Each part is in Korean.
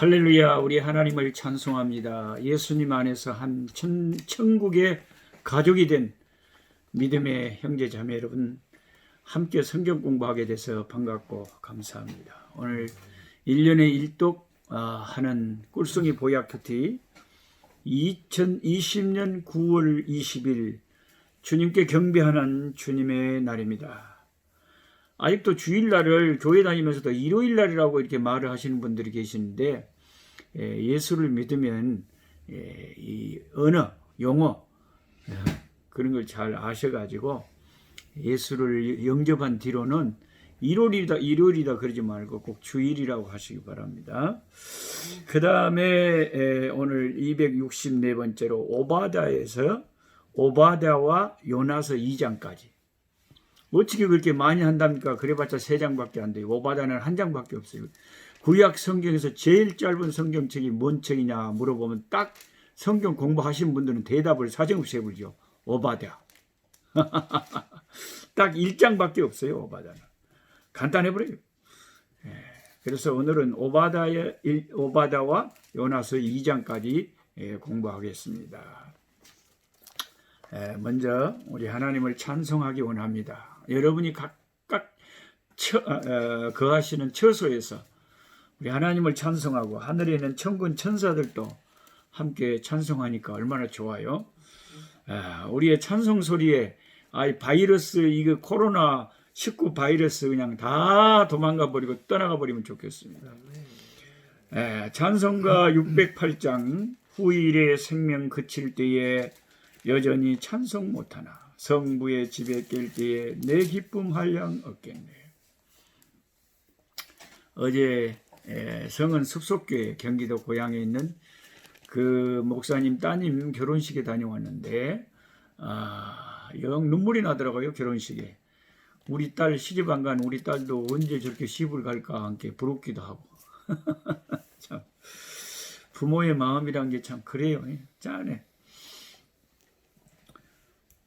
할렐루야. 우리 하나님을 찬송합니다. 예수님 안에서 한 천국의 가족이 된 믿음의 형제 자매 여러분, 함께 성경 공부하게 돼서 반갑고 감사합니다. 오늘 1년에 1독 하는 꿀송이 보약 큐티 2020년 9월 20일 주님께 경배하는 주님의 날입니다. 아직도 주일날을 교회 다니면서도 일요일날이라고 이렇게 말을 하시는 분들이 계시는데, 예수를 믿으면 이 언어, 용어 그런 걸 잘 아셔가지고 예수를 영접한 뒤로는 일요일이다 그러지 말고 꼭 주일이라고 하시기 바랍니다. 그 다음에 오늘 264번째로 오바다에서 오바다와 요나서 2장까지 어떻게 그렇게 많이 한답니까? 그래봤자 3장밖에 안 돼요. 오바다는 1장밖에 없어요. 구약 성경에서 제일 짧은 성경책이 뭔 책이냐 물어보면 딱 성경 공부하신 분들은 대답을 사정없이 해버리죠. 오바다. 딱 1장밖에 없어요. 오바다는. 간단해버려요. 그래서 오늘은 오바다와 요나서 2장까지 공부하겠습니다. 먼저 우리 하나님을 찬송하기 원합니다. 여러분이 각각 거하시는 처소에서 우리 하나님을 찬송하고 하늘에 있는 천군 천사들도 함께 찬송하니까 얼마나 좋아요. 우리의 찬송 소리에 바이러스, 이거 코로나 19 바이러스 그냥 다 도망가 버리고 떠나가 버리면 좋겠습니다. 찬송가 608장 후일의 생명 그칠 때에 여전히 찬송 못하나 성부의 집에 깰 때에 내 기쁨 한량 없겠네. 어제 성은 숲속교회 경기도 고향에 있는 그 목사님 따님 결혼식에 다녀왔는데 영 눈물이 나더라고요. 결혼식에 우리 딸 시집 안 간 우리 딸도 언제 저렇게 시집을 갈까 함께 부럽기도 하고 참 부모의 마음이란 게 참 그래요. 짠해.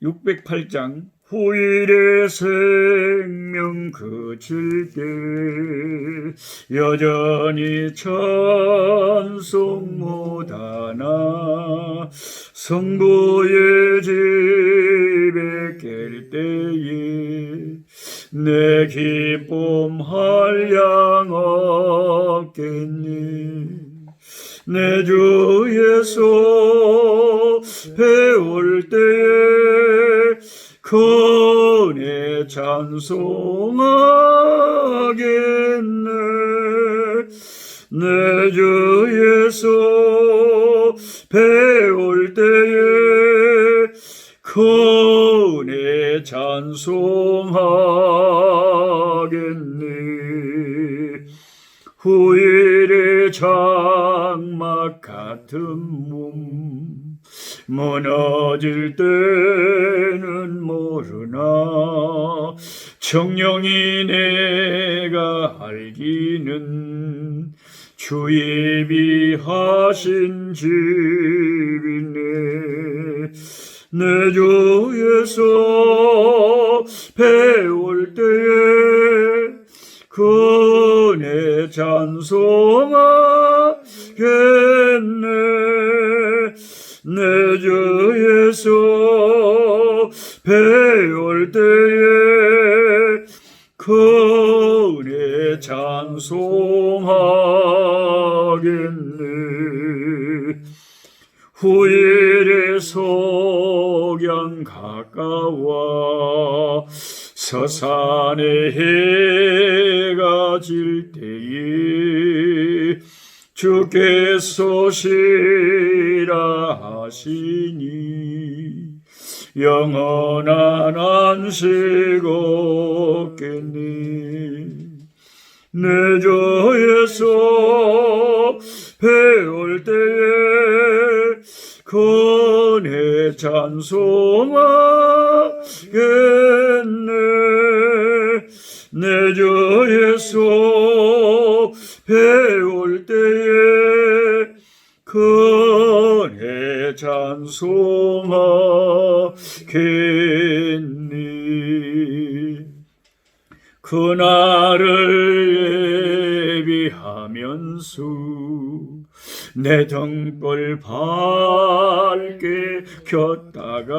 608장 후일의 생명 그칠 때 여전히 찬송 못하나 성부의 집에 깰 때에 내 기쁨 한량 없겠니. 내 주 예수 배울 때에 그네 찬송하겠네. 내 주 예수 배울 때에 그네 찬송하겠네. 후일의 장막 같은 몸 무너질 때는 모르나 정령이 내가 알기는 주 예비하신 집이네. 내 주 예수 배울 때에 그네 찬송하겠네. 내 주 예수 배울 때에 그네 찬송하겠네. 후일의 석양 가까워 서산의 해가 질 때에 주께서 시라 하시니 영원한 안식 없겠니. 내 주 예수 배울 때에 그네 찬송하겠네. 내 주 예수 배울 때에 그네 찬송하겠니. 그날을 예비하면서 내 등불 밝게 켰다가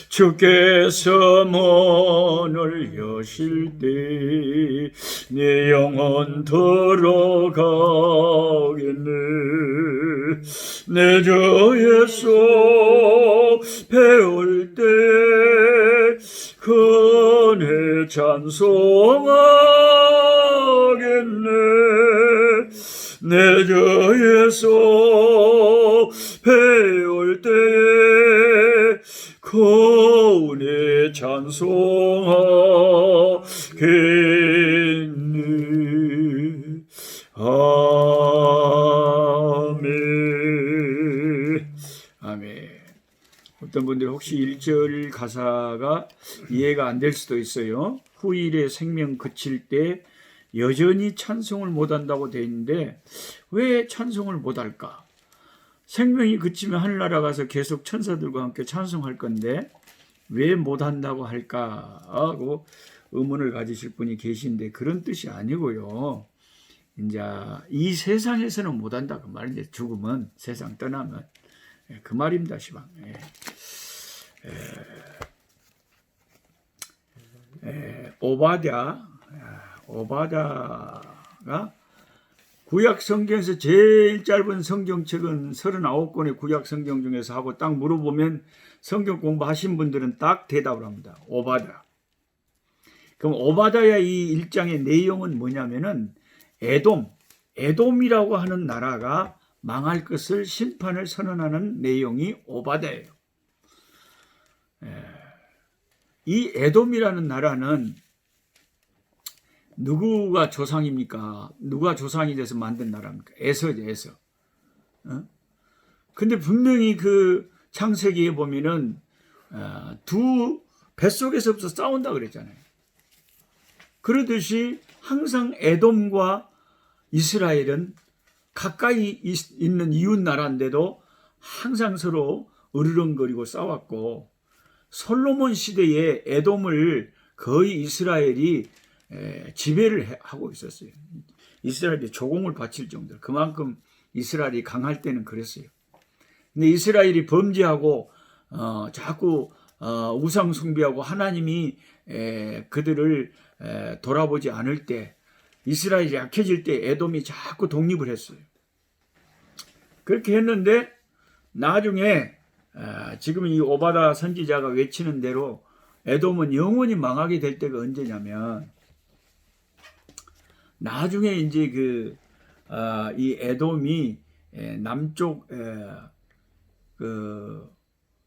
주께서 문을 여실 때 내 영혼 들어가겠네. 내 주 예수 배울 때 그네 찬송하겠네. 내 주 예수 배울 때에 그네 찬송하겠네. 아멘. 아멘. 어떤 분들 혹시 1절 가사가 이해가 안 될 수도 있어요. 후일의 생명 그칠 때 여전히 찬송을 못한다고 되어 있는데 왜 찬송을 못할까? 생명이 그치면 하늘나라 가서 계속 천사들과 함께 찬송할 건데 왜 못한다고 할까 하고 의문을 가지실 분이 계신데 그런 뜻이 아니고요. 이제 이 세상에서는 못한다 그 말인데 죽으면 세상 떠나면 그 말입니다. 시방. 오바댜가 구약 성경에서 제일 짧은 성경책은 39권의 구약 성경 중에서 하고 딱 물어보면 성경 공부하신 분들은 딱 대답을 합니다. 오바댜. 그럼 오바댜의 이 1장의 내용은 뭐냐면은 에돔이라고 하는 나라가 망할 것을 심판을 선언하는 내용이 오바댜예요. 이 에돔이라는 나라는 누구가 조상입니까? 누가 조상이 돼서 만든 나라입니까? 에서죠, 에서. 근데 분명히 그 창세기에 보면은 두 뱃속에서부터 싸운다 그랬잖아요. 그러듯이 항상 에돔과 이스라엘은 가까이 있는 이웃 나라인데도 항상 서로 으르렁거리고 싸웠고 솔로몬 시대에 에돔을 거의 이스라엘이 지배를 하고 있었어요. 이스라엘이 조공을 바칠 정도로 그만큼 이스라엘이 강할 때는 그랬어요. 근데 이스라엘이 범죄하고 자꾸 우상 숭배하고 하나님이 그들을 돌아보지 않을 때 이스라엘이 약해질 때 에돔이 자꾸 독립을 했어요. 그렇게 했는데 나중에 지금 이 오바댜 선지자가 외치는 대로 에돔은 영원히 망하게 될 때가 언제냐면 나중에 이제 이 에돔이 남쪽 그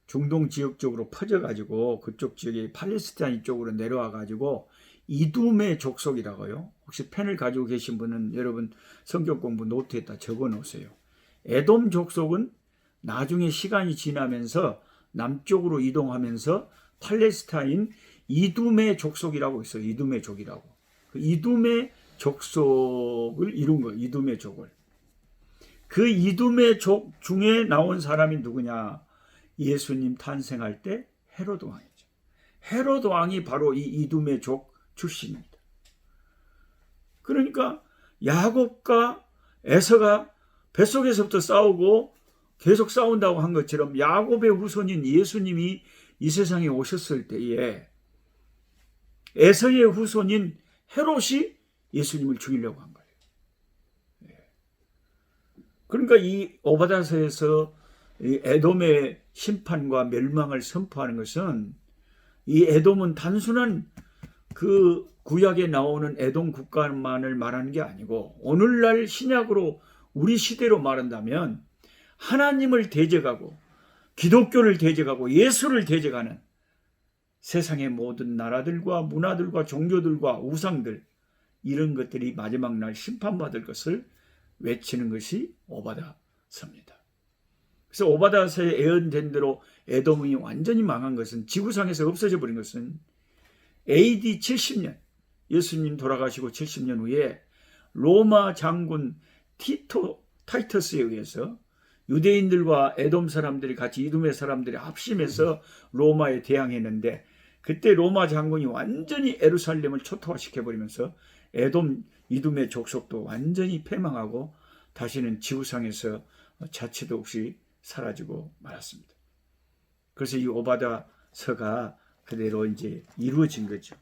중동 지역 쪽으로 퍼져가지고 그쪽 지역이 팔레스타인 쪽으로 내려와가지고 이둠의 족속이라고요. 혹시 펜을 가지고 계신 분은 여러분 성경 공부 노트에다 적어 놓으세요. 에돔 족속은 나중에 시간이 지나면서 남쪽으로 이동하면서 팔레스타인 이둠의 족속이라고 있어요. 이둠의 족이라고. 그 이둠의 족속을 이룬 거예요. 이둠의 족을. 그 이둠의 족 중에 나온 사람이 누구냐? 예수님 탄생할 때 헤로드 왕이죠. 헤로드 왕이 바로 이 이둠의 족 출신입니다. 그러니까 야곱과 에서가 뱃속에서부터 싸우고 계속 싸운다고 한 것처럼 야곱의 후손인 예수님이 이 세상에 오셨을 때에 에서의 후손인 헤롯이 예수님을 죽이려고 한 거예요. 그러니까 이 오바댜서에서 에돔의 심판과 멸망을 선포하는 것은 이 에돔은 단순한 그 구약에 나오는 에돔 국가만을 말하는 게 아니고 오늘날 신약으로 우리 시대로 말한다면 하나님을 대적하고 기독교를 대적하고 예수를 대적하는 세상의 모든 나라들과 문화들과 종교들과 우상들 이런 것들이 마지막 날 심판받을 것을 외치는 것이 오바댜서입니다. 그래서 오바댜서에 예언된 대로 에돔이 완전히 망한 것은 지구상에서 없어져 버린 것은 AD 70년 예수님 돌아가시고 70년 후에 로마 장군 타이터스에 의해서 유대인들과 에돔 사람들이 같이 이둠의 사람들이 합심해서 로마에 대항했는데 그때 로마 장군이 완전히 예루살렘을 초토화시켜버리면서 에돔 이둠의 족속도 완전히 패망하고 다시는 지구상에서 자체도 없이 사라지고 말았습니다. 그래서 이 오바다서가 그대로 이제 이루어진 거죠.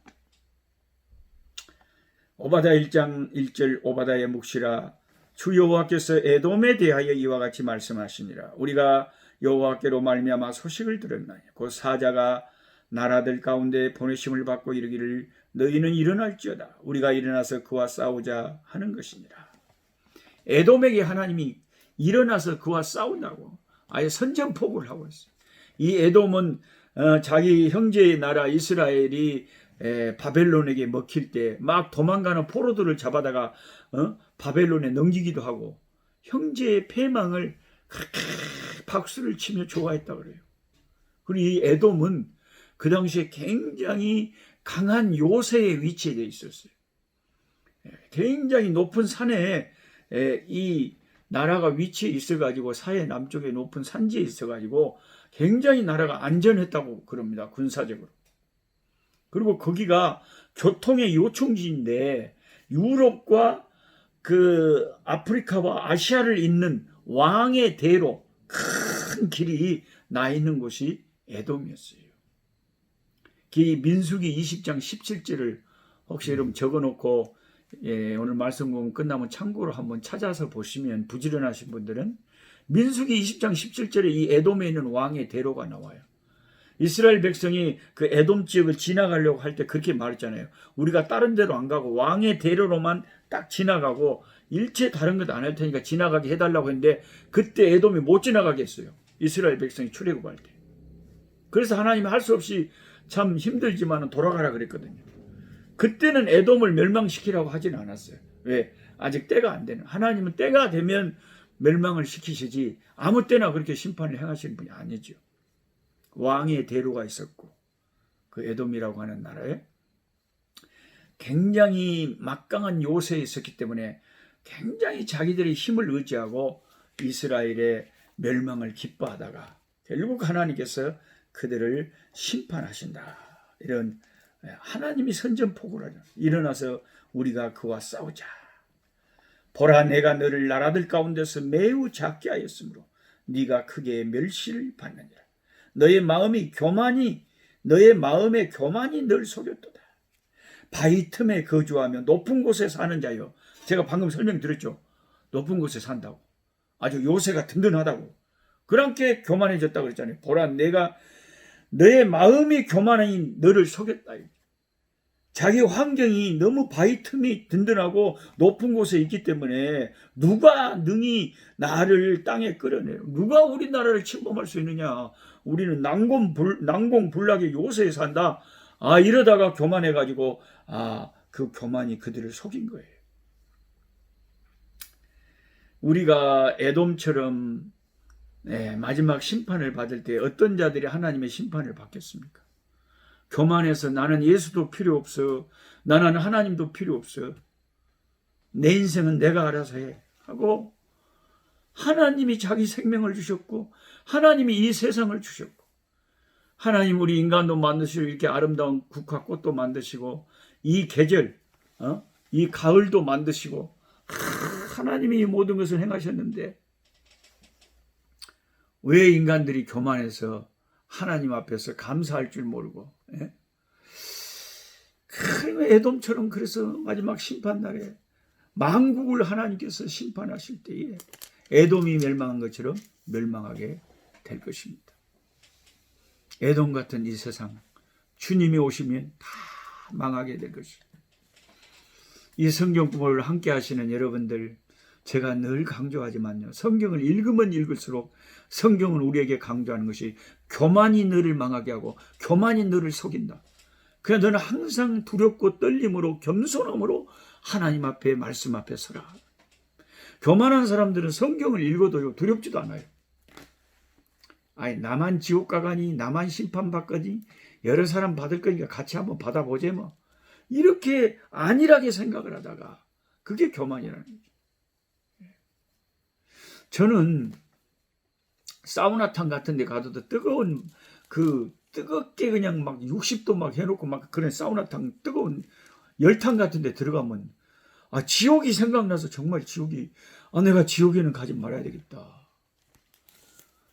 오바다 1장 1절 오바다의 묵시라 주 여호와께서 에돔에 대하여 이와 같이 말씀하시니라. 우리가 여호와께로 말미암아 소식을 들었나니 곧 사자가 나라들 가운데 보내심을 받고 이르기를 너희는 일어날지어다. 우리가 일어나서 그와 싸우자 하는 것이니라. 에돔에게 하나님이 일어나서 그와 싸운다고 아예 선전포고를 하고 있어요. 이 에돔은 자기 형제의 나라 이스라엘이 바벨론에게 먹힐 때 막 도망가는 포로들을 잡아다가 바벨론에 넘기기도 하고 형제의 패망을 박수를 치며 좋아했다 그래요. 그리고 이 에돔은 그 당시에 굉장히 강한 요새에 위치해 있었어요. 굉장히 높은 산에 이 나라가 위치해 있어가지고 사해 남쪽에 높은 산지에 있어가지고 굉장히 나라가 안전했다고 그럽니다. 군사적으로. 그리고 거기가 교통의 요충지인데 유럽과 그 아프리카와 아시아를 잇는 왕의 대로 큰 길이 나 있는 곳이 에돔이었어요. 민수기 20장 17절을 혹시 여러분 적어놓고 오늘 말씀 공부 끝나면 참고로 한번 찾아서 보시면 부지런하신 분들은 민수기 20장 17절에 이 에돔에 있는 왕의 대로가 나와요. 이스라엘 백성이 그 에돔 지역을 지나가려고 할 때 그렇게 말했잖아요. 우리가 다른 데로 안 가고 왕의 대로로만 딱 지나가고 일체 다른 것 안 할 테니까 지나가게 해달라고 했는데 그때 에돔이 못 지나가게 했어요. 이스라엘 백성이 출애굽할 때. 그래서 하나님이 할 수 없이 참 힘들지만 돌아가라 그랬거든요. 그때는 에돔을 멸망시키라고 하진 않았어요. 왜? 아직 때가 안 되는. 하나님은 때가 되면 멸망을 시키시지 아무 때나 그렇게 심판을 행하시는 분이 아니죠. 왕의 대로가 있었고 그 에돔이라고 하는 나라에 굉장히 막강한 요새에 있었기 때문에 굉장히 자기들의 힘을 의지하고 이스라엘의 멸망을 기뻐하다가 결국 하나님께서 그들을 심판하신다. 이런 하나님이 선전포고를 하죠. 일어나서 우리가 그와 싸우자. 보라 내가 너를 나라들 가운데서 매우 작게 하였으므로 네가 크게 멸시를 받느니라. 너의 마음의 교만이 널 속였도다. 바위 틈에 거주하며 높은 곳에 사는 자여. 제가 방금 설명드렸죠. 높은 곳에 산다고. 아주 요새가 든든하다고. 그렇게 교만해졌다고 그랬잖아요. 보라 내가 너의 마음이 교만하니 너를 속였다. 자기 환경이 너무 바위 틈이 든든하고 높은 곳에 있기 때문에 누가 능히 나를 땅에 끌어내요. 누가 우리나라를 침범할 수 있느냐. 우리는 난공불락의 요새에 산다. 이러다가 교만해가지고 그 교만이 그들을 속인 거예요. 우리가 에돔처럼 마지막 심판을 받을 때 어떤 자들이 하나님의 심판을 받겠습니까? 교만해서 나는 예수도 필요 없어. 나는 하나님도 필요 없어. 내 인생은 내가 알아서 해. 하고 하나님이 자기 생명을 주셨고 하나님이 이 세상을 주셨고 하나님 우리 인간도 만드시고 이렇게 아름다운 국화꽃도 만드시고 이 계절 이 가을도 만드시고 하나님이 이 모든 것을 행하셨는데 왜 인간들이 교만해서 하나님 앞에서 감사할 줄 모르고 에돔처럼 그래서 마지막 심판날에 만국을 하나님께서 심판하실 때에 에돔이 멸망한 것처럼 멸망하게 될 것입니다. 에돔 같은 이 세상 주님이 오시면 다 망하게 될 것입니다. 이 성경 공부를 함께 하시는 여러분들 제가 늘 강조하지만요. 성경을 읽으면 읽을수록 성경은 우리에게 강조하는 것이 교만이 너를 망하게 하고 교만이 너를 속인다. 그냥 너는 항상 두렵고 떨림으로 겸손함으로 하나님 앞에 말씀 앞에 서라. 교만한 사람들은 성경을 읽어도 두렵지도 않아요. 나만 지옥 가가니 나만 심판받거니 여러 사람 받을 거니까 같이 한번 받아보자 뭐. 이렇게 안일하게 생각을 하다가 그게 교만이라는 거죠. 저는 사우나탕 같은 데 가도 뜨거운 뜨겁게 그냥 막 60도 막 해놓고 막 그런 사우나탕 뜨거운 열탕 같은 데 들어가면 지옥이 생각나서 정말 지옥이, 내가 지옥에는 가지 말아야 되겠다.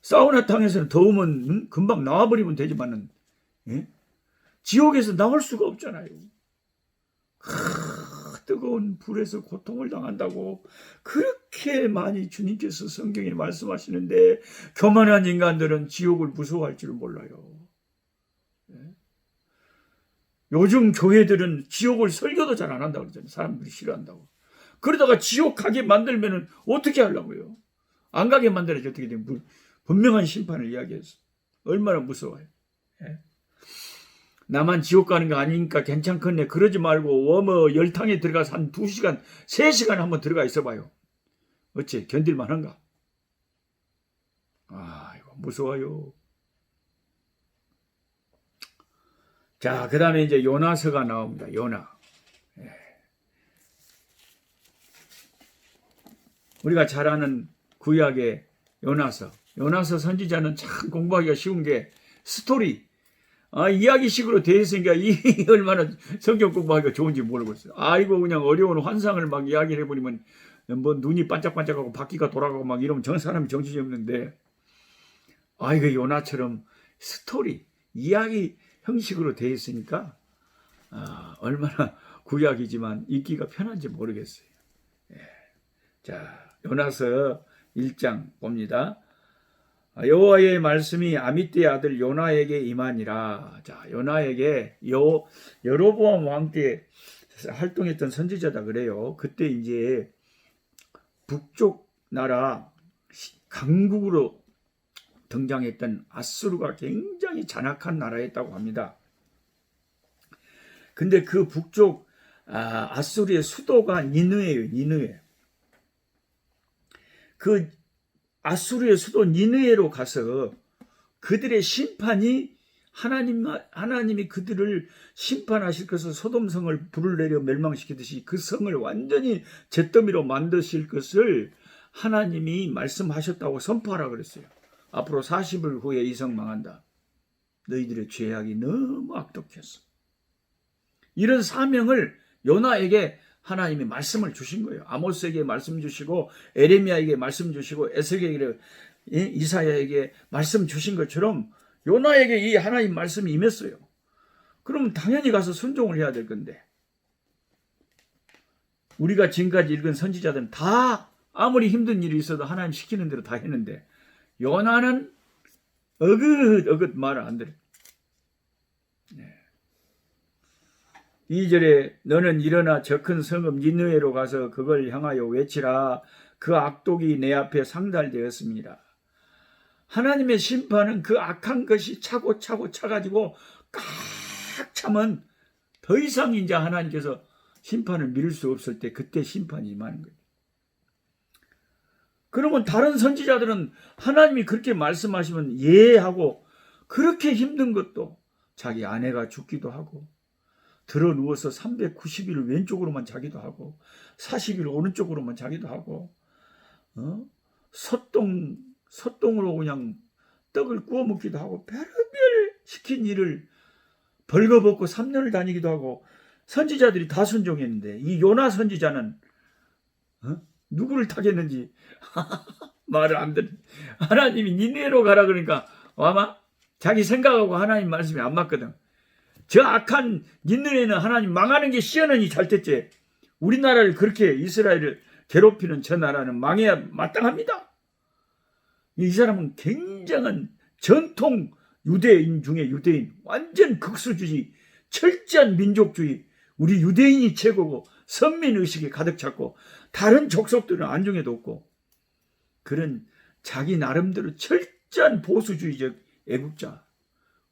사우나탕에서는 더우면 금방 나와버리면 되지만은, 예? 지옥에서 나올 수가 없잖아요. 뜨거운 불에서 고통을 당한다고 그렇게 많이 주님께서 성경에 말씀하시는데, 교만한 인간들은 지옥을 무서워할 줄 몰라요. 요즘 교회들은 지옥을 설교도 잘 안 한다고 그러잖아요. 사람들이 싫어한다고. 그러다가 지옥 가게 만들면 어떻게 하려고요? 안 가게 만들어야지. 어떻게 되면 분명한 심판을 이야기해서 얼마나 무서워요. 나만 지옥 가는 거 아니니까 괜찮겠네. 그러지 말고 열탕에 들어가서 한 2시간 3시간 한번 들어가 있어봐요. 어째 견딜만 한가? 이거 무서워요. 자, 그 다음에 이제 요나서가 나옵니다. 요나. 우리가 잘 아는 구약의 요나서. 요나서 선지자는 참 공부하기가 쉬운 게 스토리. 이야기식으로 되어 있으니까 얼마나 성경 공부하기가 좋은지 모르겠어요. 이거 그냥 어려운 환상을 막 이야기를 해버리면 뭐 눈이 반짝반짝하고 바퀴가 돌아가고 막 이러면 저 사람이 정신이 없는데, 이거 요나처럼 스토리, 이야기 형식으로 되어 있으니까 얼마나 구약이지만 읽기가 편한지 모르겠어요. 자, 요나서 1장 봅니다. 여호와의 말씀이 아미떼의 아들 요나에게 임하니라. 자, 요나에게 여로보암 왕 때 활동했던 선지자다 그래요. 그때 이제 북쪽 나라 강국으로 등장했던 아수르가 굉장히 잔악한 나라였다고 합니다. 근데 그 북쪽 아수르의 수도가 니느웨예요. 니느웨. 그 아수르의 수도 니느웨로 가서 그들의 심판이 하나님이 그들을 심판하실 것을, 소돔성을 불을 내려 멸망시키듯이 그 성을 완전히 잿더미로 만드실 것을 하나님이 말씀하셨다고 선포하라 그랬어요. 앞으로 40일 후에 이 성 망한다. 너희들의 죄악이 너무 악독했어. 이런 사명을 요나에게 하나님이 말씀을 주신 거예요. 아모스에게 말씀 주시고, 에레미야에게 말씀 주시고, 에스겔에게, 이사야에게 말씀 주신 것처럼 요나에게 이 하나님 말씀이 임했어요. 그럼 당연히 가서 순종을 해야 될 건데, 우리가 지금까지 읽은 선지자들은 다 아무리 힘든 일이 있어도 하나님 시키는 대로 다 했는데, 요나는 어긋어긋 말을 안 들어요. 2절에 너는 일어나 저 큰 성읍 니느웨로 가서 그걸 향하여 외치라. 그 악독이 내 앞에 상달되었습니다. 하나님의 심판은 그 악한 것이 차고 차가지고 꽉 차면 더 이상 이제 하나님께서 심판을 미룰 수 없을 때, 그때 심판이 임하는 거예요. 그러면 다른 선지자들은 하나님이 그렇게 말씀하시면 이해하고, 그렇게 힘든 것도 자기 아내가 죽기도 하고, 들어 누워서 390일 왼쪽으로만 자기도 하고, 40일 오른쪽으로만 자기도 하고, 솥동으로 그냥 떡을 구워 먹기도 하고, 별별 시킨 일을 벌거벗고 3년을 다니기도 하고, 선지자들이 다 순종했는데, 이 요나 선지자는 누구를 타겠는지 말을 안 듣는, 하나님이 니느웨로 가라 그러니까 아마 자기 생각하고 하나님 말씀이 안 맞거든. 저 악한 니느웨는 하나님 망하는 게 시원하니 잘 됐지. 우리나라를 그렇게 이스라엘을 괴롭히는 저 나라는 망해야 마땅합니다. 이 사람은 굉장한 전통 유대인 중에 유대인, 완전 극수주의, 철저한 민족주의, 우리 유대인이 최고고 선민의식이 가득 찼고 다른 족속들은 안중에도 없고, 그런 자기 나름대로 철저한 보수주의적 애국자.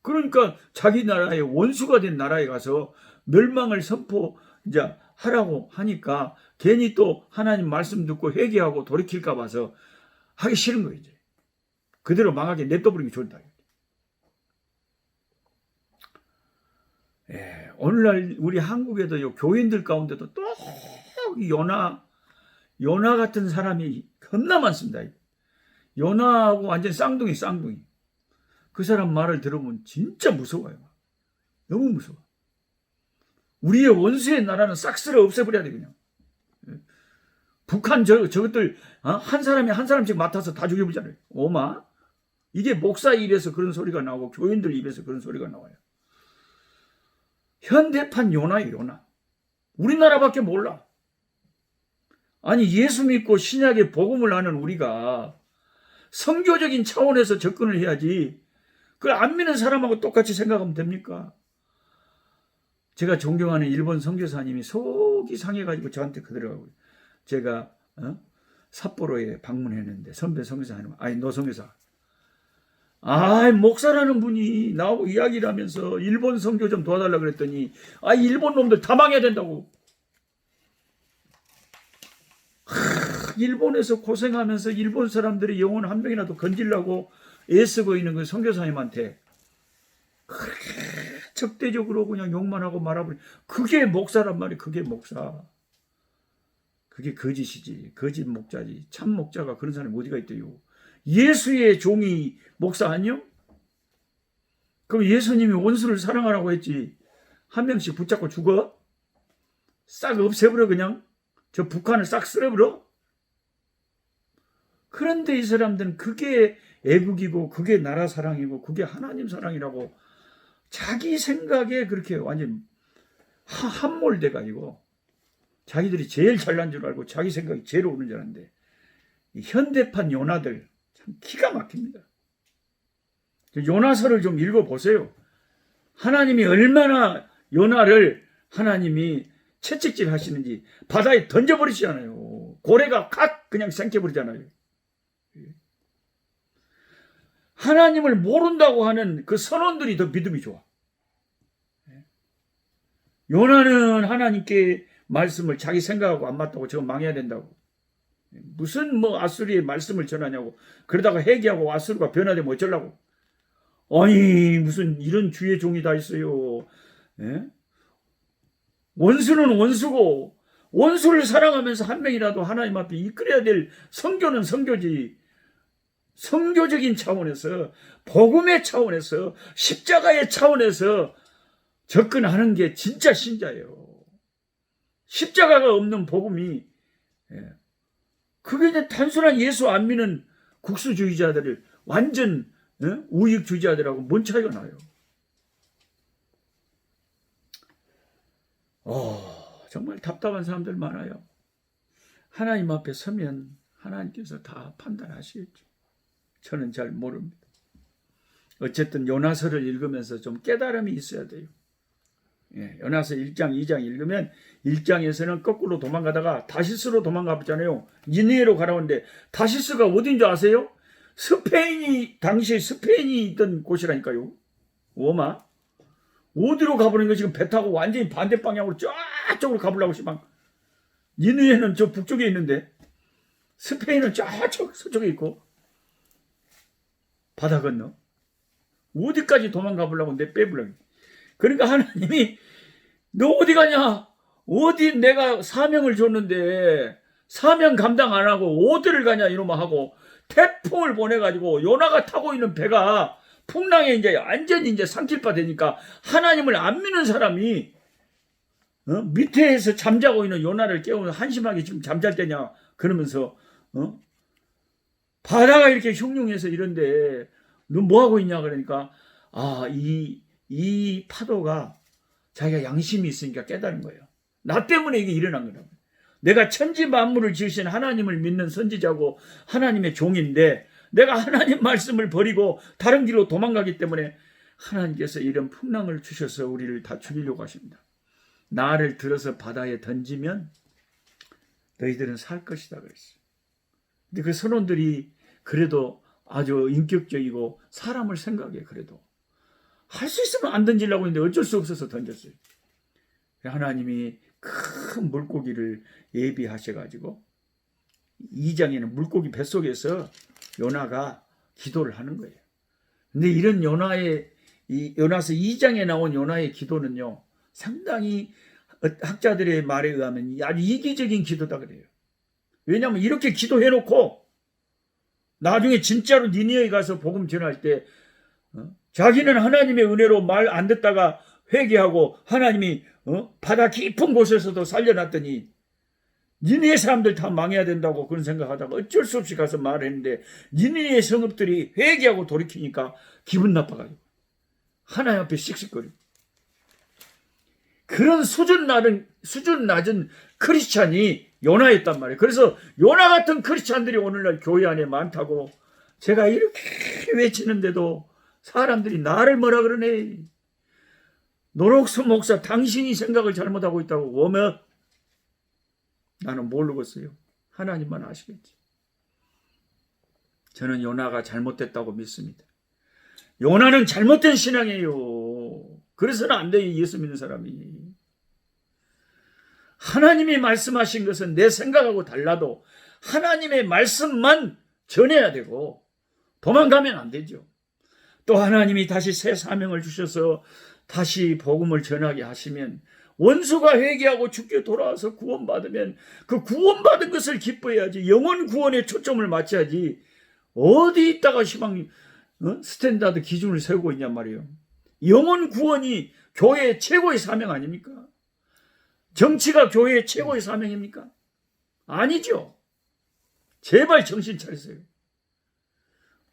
그러니까 자기 나라의 원수가 된 나라에 가서 멸망을 이제 하라고 하니까 괜히 또 하나님 말씀 듣고 회개하고 돌이킬까 봐서 하기 싫은 거예요. 이제 그대로 망하게 냅둬버리기 좋다. 오늘날 우리 한국에도 교인들 가운데도 또 요나 같은 사람이 겁나 많습니다. 요나하고 완전 쌍둥이. 그 사람 말을 들으면 진짜 무서워요. 너무 무서워. 우리의 원수의 나라는 싹 쓸어 없애버려야 돼, 그냥. 북한 저것들 한 사람이 한 사람씩 맡아서 다 죽여버리잖아요. 오마. 이게 목사 입에서 그런 소리가 나오고 교인들 입에서 그런 소리가 나와요. 현대판 요나예요, 요나. 우리나라밖에 몰라. 아니 예수 믿고 신약의 복음을 아는 우리가 선교적인 차원에서 접근을 해야지 그걸 안 믿는 사람하고 똑같이 생각하면 됩니까? 제가 존경하는 일본 선교사님이 속이 상해가지고 저한테 그러더라고요. 제가 삿포로에 방문했는데 선배 선교사님, 아니 노 선교사, 목사라는 분이 나하고 이야기를 하면서 일본 선교 좀 도와달라 그랬더니 일본 놈들 다 망해야 된다고. 일본에서 고생하면서 일본 사람들의 영혼 한 명이라도 건지려고 애쓰고 있는 그 선교사님한테 그렇게 적대적으로 그냥 욕만 하고 말아버리. 그게 목사란 말이에요. 그게 목사. 그게 거짓이지. 거짓 목자지. 참 목자가 그런 사람이 어디가 있대요. 예수의 종이 목사 아니요? 그럼 예수님이 원수를 사랑하라고 했지. 한 명씩 붙잡고 죽어? 싹 없애버려 그냥? 저 북한을 싹 쓸어버려? 그런데 이 사람들은 그게 애국이고 그게 나라 사랑이고 그게 하나님 사랑이라고 자기 생각에 그렇게 완전 함몰돼가지고 자기들이 제일 잘난 줄 알고 자기 생각이 제일 옳은 줄 아는데 이 현대판 요나들 참 기가 막힙니다. 요나서를 좀 읽어보세요. 하나님이 얼마나 요나를 하나님이 채찍질 하시는지 바다에 던져버리시잖아요. 고래가 칵 그냥 생겨버리잖아요. 하나님을 모른다고 하는 그 선원들이 더 믿음이 좋아. 요나는 하나님께 말씀을 자기 생각하고 안 맞다고 저거 망해야 된다고. 무슨 아수리의 말씀을 전하냐고. 그러다가 회개하고 아수르가 변화되면 어쩌려고. 아니 무슨 이런 주의 종이 다 있어요. 원수는 원수고 원수를 사랑하면서 한 명이라도 하나님 앞에 이끌어야 될 선교는 선교지. 선교적인 차원에서 복음의 차원에서 십자가의 차원에서 접근하는 게 진짜 신자예요. 십자가가 없는 복음이 그게 이제 단순한 예수 안 믿는 국수주의자들을 완전 우익주의자들하고 뭔 차이가 나요. 정말 답답한 사람들 많아요. 하나님 앞에 서면 하나님께서 다 판단하시겠죠. 저는 잘 모릅니다. 어쨌든 요나서를 읽으면서 좀 깨달음이 있어야 돼요. 요나서 1장, 2장 읽으면 1장에서는 거꾸로 도망가다가 다시스로 도망가봤잖아요. 니느웨로 가라는데 다시스가 어딘 줄 아세요? 당시에 스페인이 있던 곳이라니까요. 오마. 어디로 가보는 거 지금 배 타고 완전히 반대 방향으로 저쪽으로 가보려고 시방. 니느웨는 저 북쪽에 있는데 스페인은 저쪽 서쪽에 있고 바다 건너 어디까지 도망가 보려고 내 빼보려고. 그러니까 하나님이 너 어디 가냐? 어디 내가 사명을 줬는데 사명 감당 안 하고 어디를 가냐 이놈아 하고 태풍을 보내가지고 요나가 타고 있는 배가 풍랑에 이제 완전히 이제 삼킬바 되니까 하나님을 안 믿는 사람이 밑에서 잠자고 있는 요나를 깨우면 한심하게 지금 잠잘 때냐 그러면서 바다가 이렇게 흉흉해서 이런데 너 뭐하고 있냐 그러니까 이 파도가 자기가 양심이 있으니까 깨달은 거예요. 나 때문에 이게 일어난 거라고. 내가 천지 만물을 지으신 하나님을 믿는 선지자고 하나님의 종인데 내가 하나님 말씀을 버리고 다른 길로 도망가기 때문에 하나님께서 이런 풍랑을 주셔서 우리를 다 죽이려고 하십니다. 나를 들어서 바다에 던지면 너희들은 살 것이다 그랬어요. 근데 그 선원들이 그래도 아주 인격적이고 사람을 생각해. 그래도 할 수 있으면 안 던지려고 했는데 어쩔 수 없어서 던졌어요. 하나님이 큰 물고기를 예비하셔가지고 2장에는 물고기 뱃속에서 요나가 기도를 하는 거예요. 근데 이런 요나서 2장에 나온 요나의 기도는요 상당히 학자들의 말에 의하면 아주 이기적인 기도다 그래요. 왜냐하면 이렇게 기도해놓고 나중에 진짜로 니느웨에 가서 복음 전할 때 자기는 하나님의 은혜로 말 안 듣다가 회개하고 하나님이 바다 깊은 곳에서도 살려놨더니 니느웨 사람들 다 망해야 된다고 그런 생각하다가 어쩔 수 없이 가서 말했는데 니느웨 성읍들이 회개하고 돌이키니까 기분 나빠가지고 하나님 앞에 씩씩거리고, 그런 수준 낮은 크리스찬이 요나였단 말이에요. 그래서 요나 같은 크리스찬들이 오늘날 교회 안에 많다고 제가 이렇게 외치는데도 사람들이 나를 뭐라 그러네. 노록수 목사, 당신이 생각을 잘못하고 있다고. 오면 나는 모르겠어요. 하나님만 아시겠지. 저는 요나가 잘못됐다고 믿습니다. 요나는 잘못된 신앙이에요. 그래서는 안 돼요, 예수 믿는 사람이. 하나님이 말씀하신 것은 내 생각하고 달라도 하나님의 말씀만 전해야 되고 도망가면 안 되죠. 또 하나님이 다시 새 사명을 주셔서 다시 복음을 전하게 하시면 원수가 회개하고 주께 돌아와서 구원받으면 그 구원받은 것을 기뻐해야지, 영혼 구원에 초점을 맞춰야지 어디 있다가 스탠다드 기준을 세우고 있냔 말이에요. 영혼 구원이 교회의 최고의 사명 아닙니까? 정치가 교회의 최고의 사명입니까? 아니죠. 제발 정신 차리세요.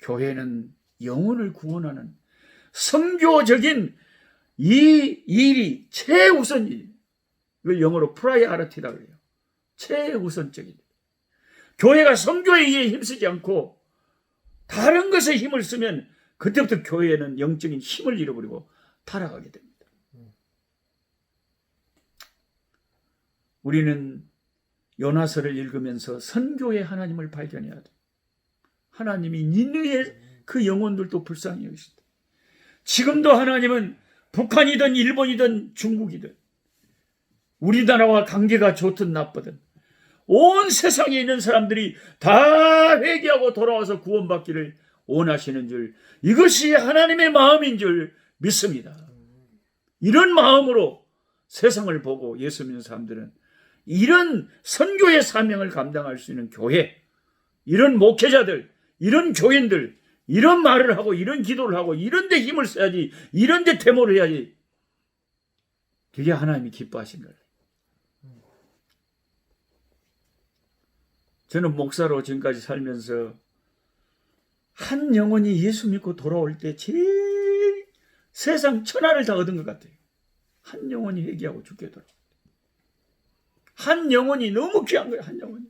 교회는 영혼을 구원하는 선교적인 이 일이 최우선이에요. 이걸 영어로 프라이어리티라고 해요. 최우선적인. 교회가 선교에 의해 힘쓰지 않고 다른 것에 힘을 쓰면 그때부터 교회는 영적인 힘을 잃어버리고 타락하게 됩니다. 우리는 요나서를 읽으면서 선교의 하나님을 발견해야 돼요. 하나님이 니느웨의 그 영혼들도 불쌍히 여기시다. 지금도 하나님은 북한이든 일본이든 중국이든 우리나라와 관계가 좋든 나쁘든 온 세상에 있는 사람들이 다 회개하고 돌아와서 구원받기를 원하시는 줄, 이것이 하나님의 마음인 줄 믿습니다. 이런 마음으로 세상을 보고 예수 믿는 사람들은 이런 선교의 사명을 감당할 수 있는 교회, 이런 목회자들, 이런 교인들, 이런 말을 하고 이런 기도를 하고 이런 데 힘을 써야지, 이런 데 데모를 해야지. 그게 하나님이 기뻐하신 거예요. 저는 목사로 지금까지 살면서 한 영혼이 예수 믿고 돌아올 때 제일 세상 천하를 다 얻은 것 같아요. 한 영혼이 회개하고 죽게 돌아올 때. 한 영혼이 너무 귀한 거예요. 한 영혼이.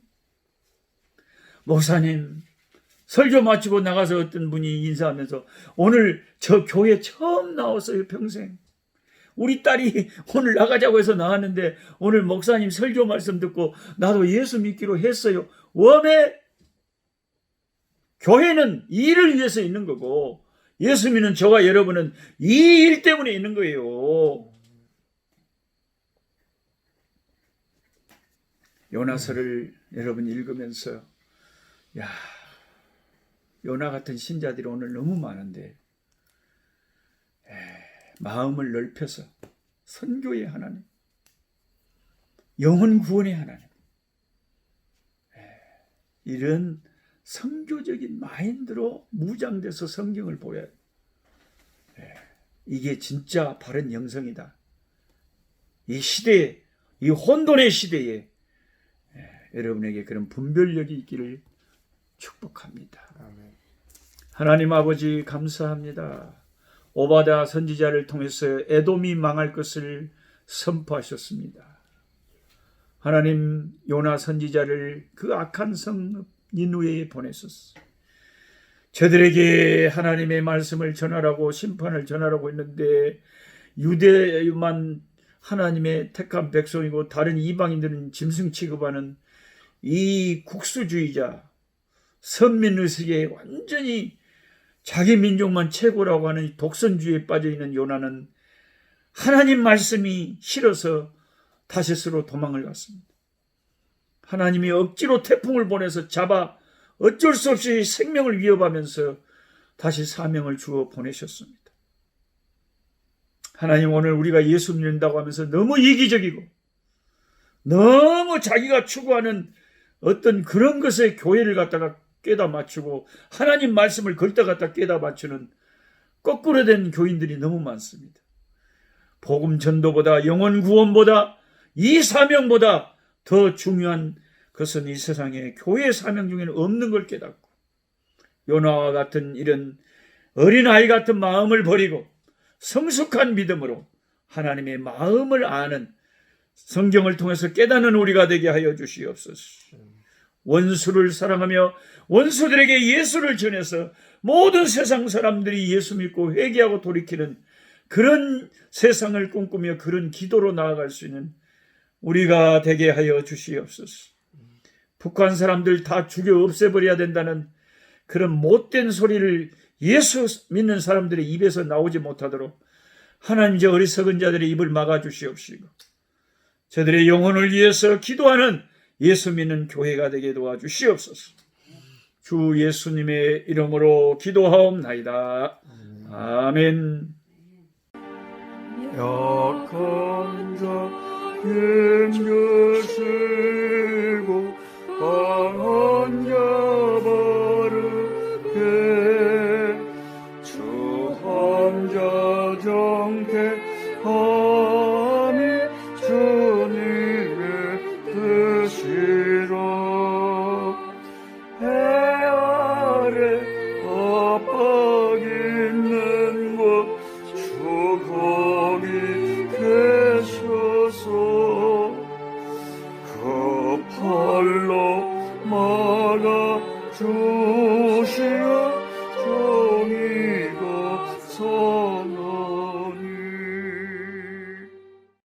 목사님, 설교 마치고 나가서 어떤 분이 인사하면서 오늘 저 교회 처음 나왔어요. 평생. 우리 딸이 오늘 나가자고 해서 나왔는데 오늘 목사님 설교 말씀 듣고 나도 예수 믿기로 했어요. 왜? 교회는 이 일을 위해서 있는 거고 예수 믿는 저와 여러분은 이 일 때문에 있는 거예요. 요나서를 여러분 읽으면서 요나 같은 신자들이 오늘 너무 많은데 마음을 넓혀서 선교의 하나님, 영혼 구원의 하나님, 이런 선교적인 마인드로 무장돼서 성경을 보여야 돼. 이게 진짜 바른 영성이다. 이 시대에, 이 혼돈의 시대에 여러분에게 그런 분별력이 있기를 축복합니다. 아멘. 하나님 아버지 감사합니다. 오바댜 선지자를 통해서 에돔이 망할 것을 선포하셨습니다. 하나님, 요나 선지자를 그 악한 성 니느웨에 보내셨어. 저들에게 하나님의 말씀을 전하라고, 심판을 전하라고 했는데 유대만 하나님의 택한 백성이고 다른 이방인들은 짐승 취급하는 이 국수주의자, 선민의식에 완전히 자기 민족만 최고라고 하는 독선주의에 빠져있는 요나는 하나님 말씀이 싫어서 다시스로 도망을 갔습니다. 하나님이 억지로 태풍을 보내서 잡아 어쩔 수 없이 생명을 위협하면서 다시 사명을 주어 보내셨습니다. 하나님, 오늘 우리가 예수 믿는다고 하면서 너무 이기적이고 너무 자기가 추구하는 어떤 그런 것에 교회를 갖다가 깨다 맞추고 하나님 말씀을 걸다 갖다 깨다 맞추는 거꾸로 된 교인들이 너무 많습니다. 복음 전도보다, 영혼 구원보다, 이 사명보다 더 중요한 그것은 이 세상에 교회 사명 중에는 없는 걸 깨닫고 요나와 같은 이런 어린아이 같은 마음을 버리고 성숙한 믿음으로 하나님의 마음을 아는 성경을 통해서 깨닫는 우리가 되게 하여 주시옵소서. 원수를 사랑하며 원수들에게 예수를 전해서 모든 세상 사람들이 예수 믿고 회개하고 돌이키는 그런 세상을 꿈꾸며 그런 기도로 나아갈 수 있는 우리가 되게 하여 주시옵소서. 북한 사람들 다 죽여 없애버려야 된다는 그런 못된 소리를 예수 믿는 사람들의 입에서 나오지 못하도록 하나님 저 어리석은 자들의 입을 막아주시옵시고 저들의 영혼을 위해서 기도하는 예수 믿는 교회가 되게 도와주시옵소서. 주 예수님의 이름으로 기도하옵나이다. 아멘. 약한 자의 것을